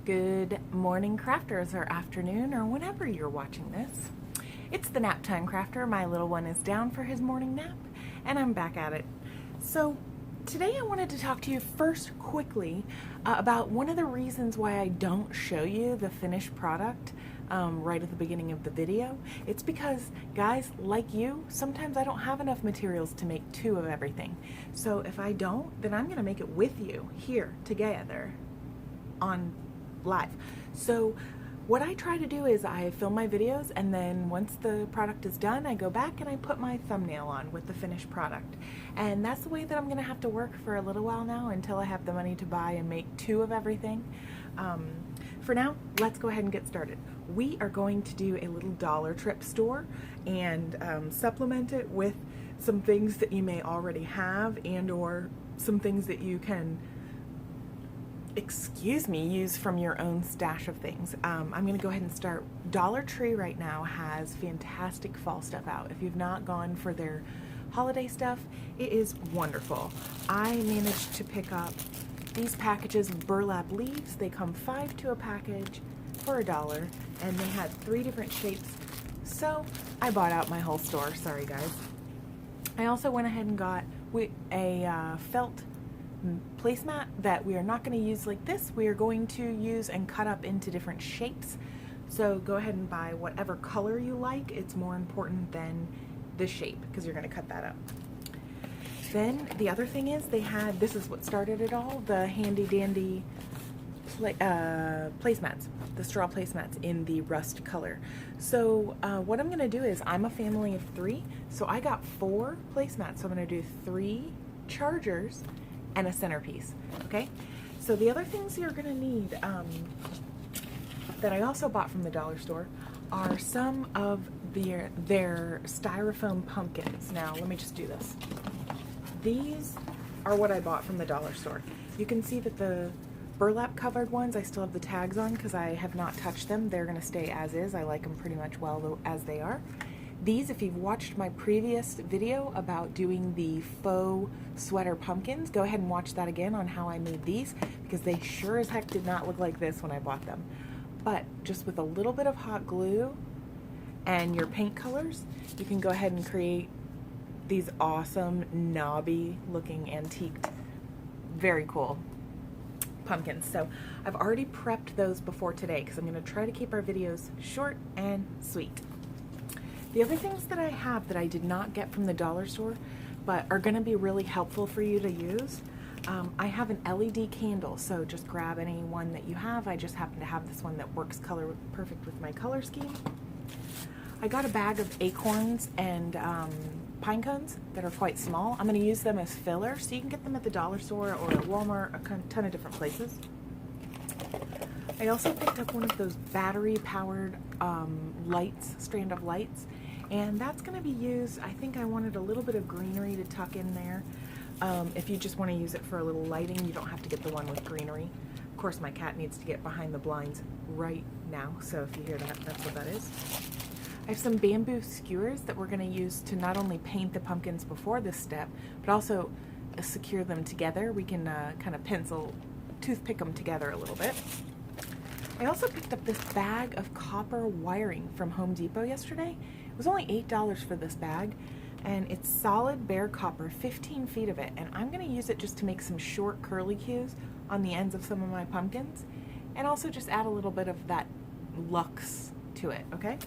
Good morning, crafters, or afternoon, or whenever you're watching this. It's the nap time crafter. My little one is down for his morning nap, and I'm back at it. So today I wanted to talk to you first quickly about one of the reasons why I don't show you the finished product right at the beginning of the video. It's because, guys, like you, sometimes I don't have enough materials to make two of everything. So if I don't, then I'm gonna make it with you here together on live. So what I try to do is I film my videos, and then once the product is done, I go back and I put my thumbnail on with the finished product. And that's the way that I'm gonna have to work for a little while now until I have the money to buy and make two of everything. For now, let's go ahead and get started. We are going to do a little Dollar Trip store and supplement it with some things that you may already have, and or some things that you can use from your own stash of things. I'm gonna go ahead and start. Dollar Tree right now has fantastic fall stuff out. If you've not gone for their holiday stuff, it is wonderful. I managed to pick up these packages of burlap leaves. They come 5 to a package for $1, and they had 3 different shapes. So I bought out my whole store, sorry guys. I also went ahead and got a felt placemat that we are not going to use like this. We are going to use and cut up into different shapes. So go ahead and buy whatever color you like. It's more important than the shape because you're going to cut that up. Then the other thing is they had, this is what started it all, the handy dandy placemats, the straw placemats in the rust color. So what I'm going to do is, I'm a family of 3, so I got 4 placemats. So I'm going to do 3 chargers and a centerpiece. Okay, so the other things you're gonna need that I also bought from the dollar store are some of their styrofoam pumpkins. Now let me just do this. These are what I bought from the dollar store. You can see that the burlap covered ones, I still have the tags on because I have not touched them. They're gonna stay as is. I like them pretty much well as they are. These, if you've watched my previous video about doing the faux sweater pumpkins, go ahead and watch that again on how I made these, because they sure as heck did not look like this when I bought them. But just with a little bit of hot glue and your paint colors, you can go ahead and create these awesome knobby looking antique, very cool pumpkins. So I've already prepped those before today because I'm going to try to keep our videos short and sweet. The other things that I have that I did not get from the dollar store, but are going to be really helpful for you to use, I have an LED candle, so just grab any one that you have. I just happen to have this one that works perfect with my color scheme. I got a bag of acorns and pine cones that are quite small. I'm going to use them as filler, so you can get them at the dollar store or at Walmart, a ton of different places. I also picked up one of those battery-powered lights, strand of lights, and that's going to be used, I think I wanted a little bit of greenery to tuck in there. If you just want to use it for a little lighting, you don't have to get the one with greenery. Of course, my cat needs to get behind the blinds right now, so if you hear that, that's what that is. I have some bamboo skewers that we're going to use to not only paint the pumpkins before this step, but also secure them together. We can kind of toothpick them together a little bit. I also picked up this bag of copper wiring from Home Depot yesterday. It was only $8 for this bag, and it's solid bare copper, 15 feet of it, and I'm going to use it just to make some short curly cues on the ends of some of my pumpkins, and also just add a little bit of that luxe to it, okay?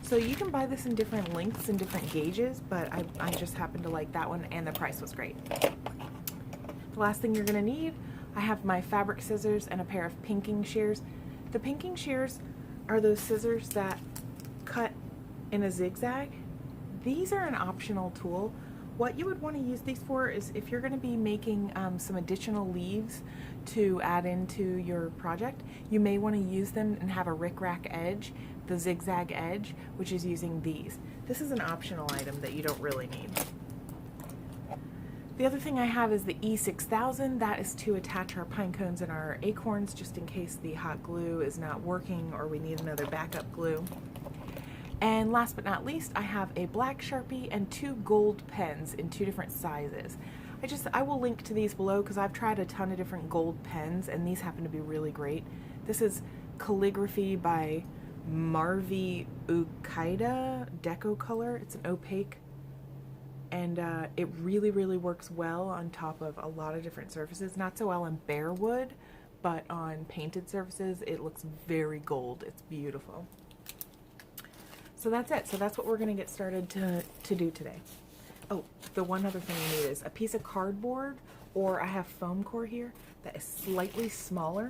So you can buy this in different lengths and different gauges, but I just happen to like that one, and the price was great. The last thing you're going to need, I have my fabric scissors and a pair of pinking shears. The pinking shears are those scissors that cut in a zigzag. These are an optional tool. What you would want to use these for is if you're going to be making some additional leaves to add into your project, you may want to use them and have a rickrack edge, the zigzag edge, which is using these. This is an optional item that you don't really need. The other thing I have is the E6000. That is to attach our pine cones and our acorns just in case the hot glue is not working or we need another backup glue. And last but not least, I have a black Sharpie and 2 gold pens in 2 different sizes. I will link to these below because I've tried a ton of different gold pens and these happen to be really great. This is Calligraphy by Marvi Ukaida Deco Color. It's an opaque, and it really, really works well on top of a lot of different surfaces. Not so well on bare wood, but on painted surfaces, it looks very gold. It's beautiful. So that's it. So that's what we're gonna get started to do today. Oh, the one other thing you need is a piece of cardboard, or I have foam core here that is slightly smaller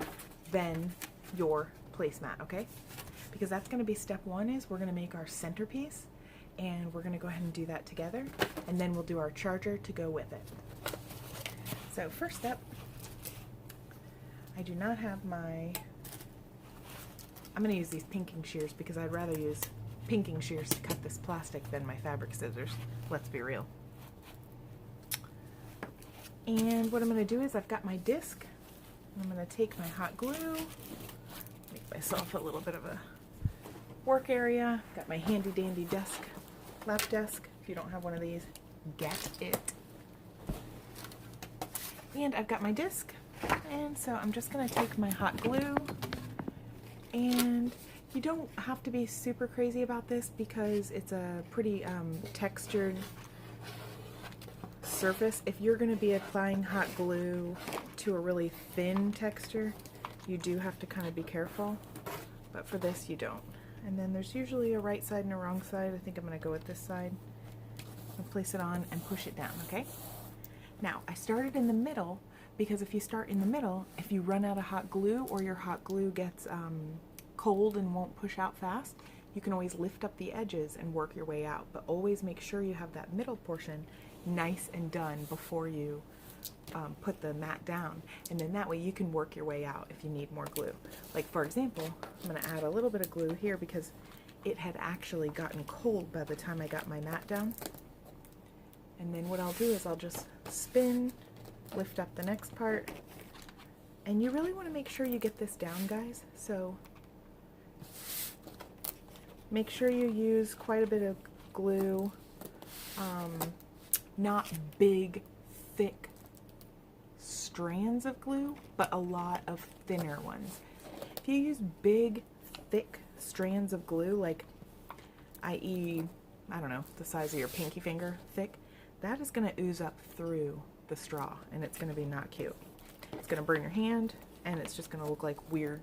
than your placemat, okay? Because that's gonna be step one. Is we're gonna make our centerpiece, and we're gonna go ahead and do that together, and then we'll do our charger to go with it. So first step, I do not have my, I'm gonna use these pinking shears because I'd rather use pinking shears to cut this plastic than my fabric scissors. Let's be real. And what I'm going to do is I've got my disc. I'm going to take my hot glue, make myself a little bit of a work area. Got my handy dandy desk, lap desk. If you don't have one of these, get it. And I've got my disc. And so I'm just going to take my hot glue, and you don't have to be super crazy about this because it's a pretty textured surface. If you're going to be applying hot glue to a really thin texture, you do have to kind of be careful, but for this you don't. And then there's usually a right side and a wrong side. I think I'm going to go with this side. I'll place it on and push it down, okay? Now, I started in the middle because if you start in the middle, if you run out of hot glue or your hot glue gets cold and won't push out fast, you can always lift up the edges and work your way out, but always make sure you have that middle portion nice and done before you put the mat down, and then that way you can work your way out if you need more glue. Like for example, I'm going to add a little bit of glue here because it had actually gotten cold by the time I got my mat down. And then what I'll do is I'll just spin, lift up the next part, and you really want to make sure you get this down, guys. So make sure you use quite a bit of glue, not big, thick strands of glue, but a lot of thinner ones. If you use big, thick strands of glue, like i.e., I don't know, the size of your pinky finger thick, that is going to ooze up through the straw, and it's going to be not cute. It's going to burn your hand, and it's just going to look like weird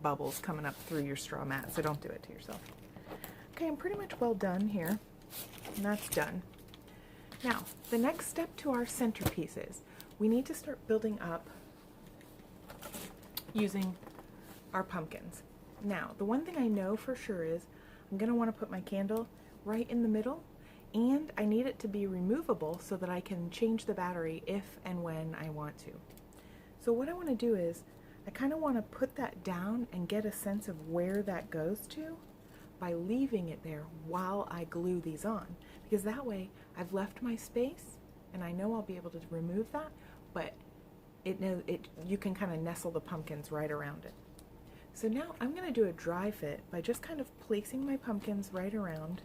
bubbles coming up through your straw mat, so don't do it to yourself. Okay, I'm pretty much well done here, and that's done. Now, the next step to our centerpiece is we need to start building up using our pumpkins. Now, the one thing I know for sure is I'm going to want to put my candle right in the middle, and I need it to be removable so that I can change the battery if and when I want to. So what I want to do is I kind of want to put that down and get a sense of where that goes to by leaving it there while I glue these on, because that way I've left my space and I know I'll be able to remove that, but you can kind of nestle the pumpkins right around it. So now I'm going to do a dry fit by just kind of placing my pumpkins right around,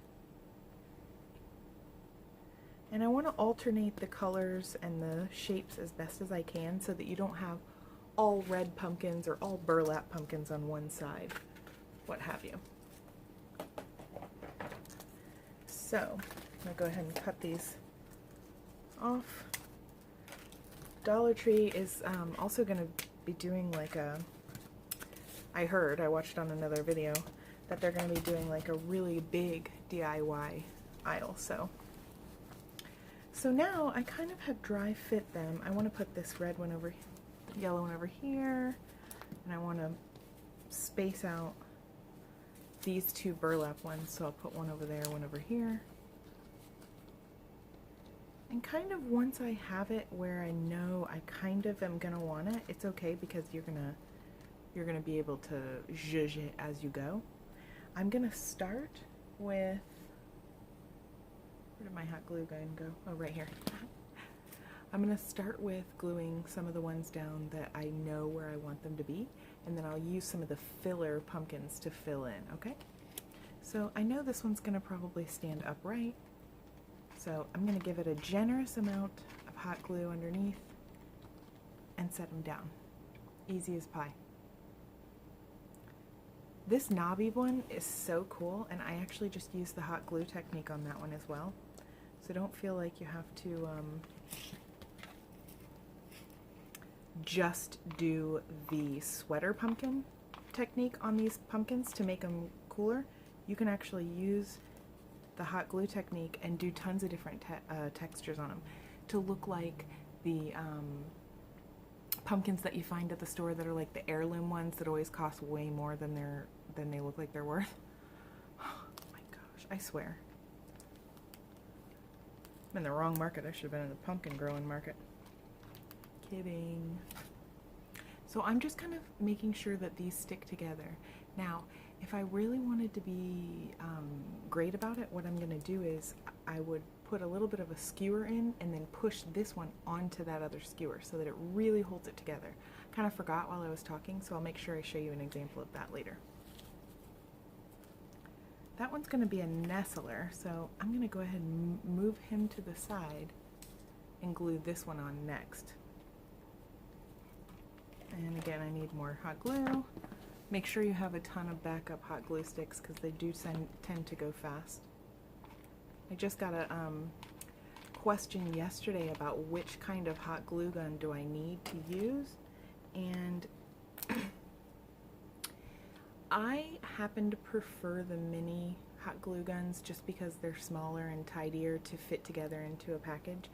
and I want to alternate the colors and the shapes as best as I can so that you don't have all red pumpkins or all burlap pumpkins on one side, what have you. So I'm going to go ahead and cut these off. Dollar Tree is also going to be doing like a, I watched on another video that they're going to be doing like a really big DIY aisle. So now I kind of have dry fit them. I want to put this red one over, yellow one over here, and I want to space out these two burlap ones, so I'll put one over there, one over here. And kind of once I have it where I know I kind of am gonna want it, it's okay because you're gonna be able to zhuzh it as you go. I'm gonna start with, where did my hot glue gun go? Oh, right here. I'm gonna start with gluing some of the ones down that I know where I want them to be, and then I'll use some of the filler pumpkins to fill in, okay? So I know this one's gonna probably stand upright, so I'm gonna give it a generous amount of hot glue underneath and set them down. Easy as pie. This knobby one is so cool, and I actually just used the hot glue technique on that one as well. So don't feel like you have to just do the sweater pumpkin technique on these pumpkins to make them cooler. You can actually use the hot glue technique and do tons of different textures on them to look like the pumpkins that you find at the store that are like the heirloom ones that always cost way more than they look like they're worth. Oh my gosh, I swear. I'm in the wrong market. I should have been in the pumpkin growing market. Kidding. So I'm just kind of making sure that these stick together. Now, if I really wanted to be great about it, what I'm going to do is I would put a little bit of a skewer in and then push this one onto that other skewer so that it really holds it together. Kind of forgot while I was talking, so I'll make sure I show you an example of that later. That one's going to be a nestler, so I'm going to go ahead and move him to the side and glue this one on next. And again, I need more hot glue. Make sure you have a ton of backup hot glue sticks because they do tend to go fast. I just got a question yesterday about which kind of hot glue gun do I need to use, and I happen to prefer the mini hot glue guns just because they're smaller and tidier to fit together into a package.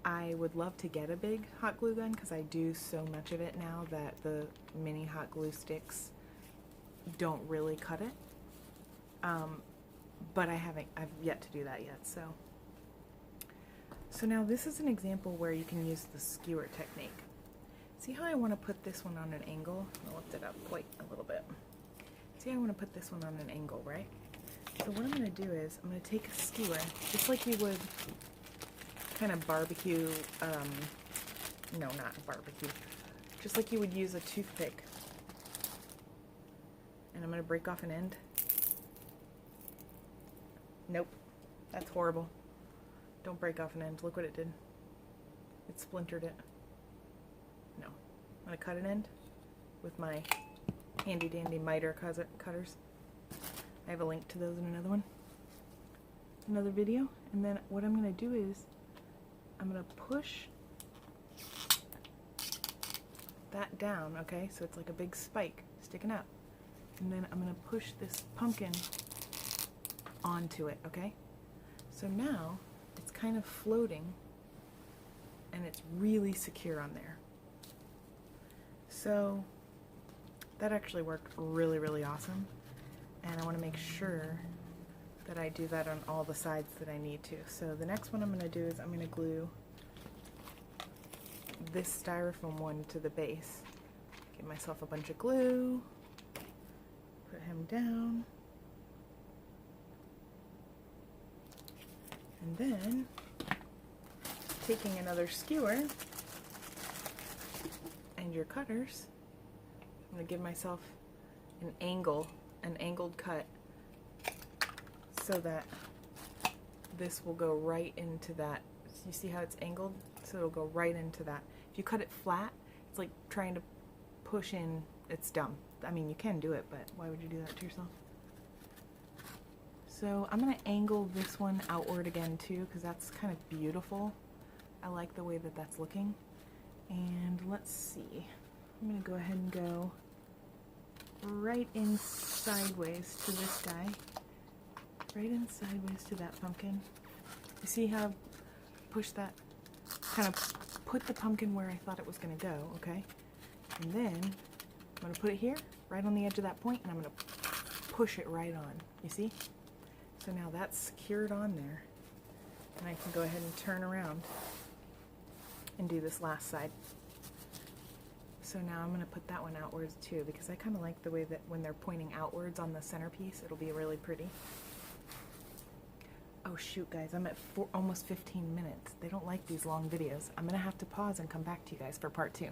I would love to get a big hot glue gun because I do so much of it now that the mini hot glue sticks don't really cut it. But I've yet to do that yet. So now this is an example where you can use the skewer technique. See how I want to put this one on an angle? I'll lift it up quite a little bit. See how I want to put this one on an angle, right? So what I'm going to do is I'm going to take a skewer, just like you would kind of barbecue, no, not barbecue, just like you would use a toothpick. And I'm going to break off an end. Nope, that's horrible. Don't break off an end. Look what it did. It splintered it. No, I'm going to cut an end with my handy dandy miter cutters. I have a link to those in another video. And then what I'm going to do is I'm going to push that down, okay? So it's like a big spike sticking up. And then I'm going to push this pumpkin onto it, okay? So now it's kind of floating and it's really secure on there. So that actually worked really, really awesome. And I want to make sure that I do that on all the sides that I need to. So the next one I'm going to do is I'm going to glue this styrofoam one to the base. Give myself a bunch of glue, put him down, and then taking another skewer and your cutters, I'm going to give myself an angled cut so that this will go right into that. You see how it's angled? So it'll go right into that. If you cut it flat, it's like trying to push in. It's dumb. I mean, you can do it, but why would you do that to yourself? So I'm going to angle this one outward again too, because that's kind of beautiful. I like the way that that's looking. And let's see. I'm going to go ahead and go right in sideways to this guy. Right in sideways to that pumpkin. You see how I pushed that? Kind of put the pumpkin where I thought it was going to go, okay? And then I'm going to put it here, right on the edge of that point, and I'm going to push it right on. You see? So now that's secured on there. And I can go ahead and turn around and do this last side. So now I'm going to put that one outwards too, because I kind of like the way that when they're pointing outwards on the centerpiece, it'll be really pretty. Oh shoot, guys, I'm at almost 15 minutes. They don't like these long videos. I'm going to have to pause and come back to you guys for part 2.